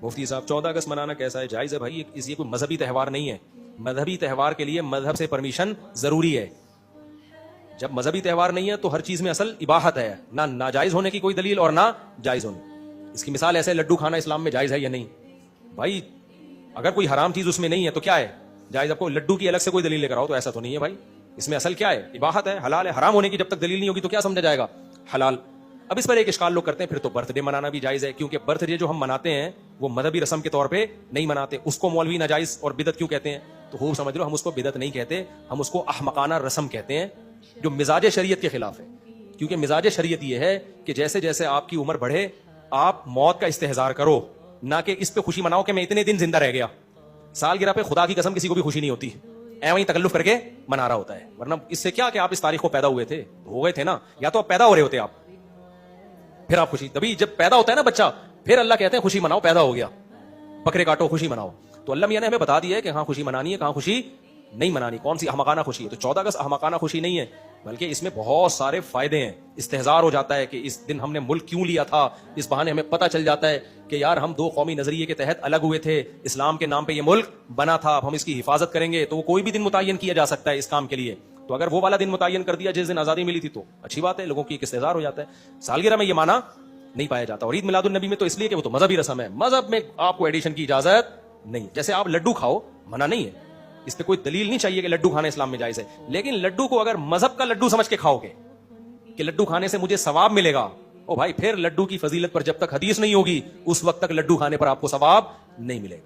مفتی صاحب 14 اگست منانا کیسا ہے؟ جائز ہے بھائی، یہ کوئی مذہبی تہوار نہیں ہے. مذہبی تہوار کے لیے مذہب سے پرمیشن ضروری ہے. جب مذہبی تہوار نہیں ہے تو ہر چیز میں اصل اباحت ہے، نہ ناجائز ہونے کی کوئی دلیل اور نہ جائز ہونے. اس کی مثال ایسے لڈو کھانا اسلام میں جائز ہے یا نہیں؟ بھائی اگر کوئی حرام چیز اس میں نہیں ہے تو کیا ہے جائز؟ آپ کو لڈو کی الگ سے کوئی دلیل لے کر آؤ تو ایسا تو نہیں ہے بھائی. اس میں اصل کیا ہے؟ اباحت ہے، حلال ہے. حرام ہونے کی جب تک دلیل نہیں ہوگی تو کیا سمجھا جائے گا؟ حلال. اب اس پر ایک اشکال لوگ کرتے ہیں پھر تو برتھ ڈے منانا بھی جائز ہے، کیونکہ برتھ ڈے جو ہم مناتے ہیں وہ مذہبی رسم کے طور پہ نہیں مناتے. اس کو مولوی ناجائز اور بدعت کیوں کہتے ہیں؟ تو خوب سمجھ لو، ہم اس کو بدعت نہیں کہتے، ہم اس کو احمقانہ رسم کہتے ہیں جو مزاج شریعت کے خلاف ہے. کیونکہ مزاج شریعت یہ ہے کہ جیسے جیسے آپ کی عمر بڑھے آپ موت کا استحضار کرو، نہ کہ اس پہ خوشی مناؤ کہ میں اتنے دن زندہ رہ گیا. سالگرہ پہ خدا کی قسم کسی کو بھی خوشی نہیں ہوتی، ایویں تکلف کر کے منا رہا ہوتا ہے. ورنہ اس سے کیا کہ آپ اس تاریخ کو پیدا ہوئے تھے، ہو گئے تھے نا، یا تو آپ پیدا ہو رہے ہوتے آپ، پھر آپ خوشی. تبھی جب پیدا ہوتا ہے نا بچہ پھر اللہ کہتے ہیں خوشی مناؤ، پیدا ہو گیا بکرے کاٹو خوشی مناؤ. تو اللہ میاں نے ہمیں بتا دیا ہے کہ کہاں خوشی منانی ہے کہاں خوشی نہیں منانی، کون سی احمقانہ خوشی ہے. تو 14 اگست احمقانہ خوشی نہیں ہے، بلکہ اس میں بہت سارے فائدے ہیں. استحضار ہو جاتا ہے کہ اس دن ہم نے ملک کیوں لیا تھا، اس بہانے ہمیں پتہ چل جاتا ہے کہ یار ہم دو قومی نظریے کے تحت الگ ہوئے تھے، اسلام کے نام پہ یہ ملک بنا تھا، اب ہم اس کی حفاظت کریں گے. تو وہ کوئی بھی دن متعین کیا جا سکتا ہے اس کام کے لیے. تو اگر وہ والا دن متعین کر دیا جس دن آزادی ملی تھی تو اچھی بات ہے، لوگوں کی ایک استحضار ہو جاتا ہے. سالگرہ میں یہ مانا نہیں پایا جاتا. اور عید میلاد النبی میں تو اس لیے کہ وہ تو مذہبی رسم ہے، مذہب میں آپ کو ایڈیشن کی اجازت نہیں. جیسے آپ لڈو کھاؤ منع نہیں ہے، اس پہ کوئی دلیل نہیں چاہیے کہ لڈو کھانا اسلام میں جائز ہے. لیکن لڈو کو اگر مذہب کا لڈو سمجھ کے کھاؤ گے کہ لڈو کھانے سے مجھے ثواب ملے گا، او بھائی پھر لڈو کی فضیلت پر جب تک حدیث نہیں ہوگی اس وقت تک لڈو کھانے پر آپ کو ثواب نہیں ملے گا.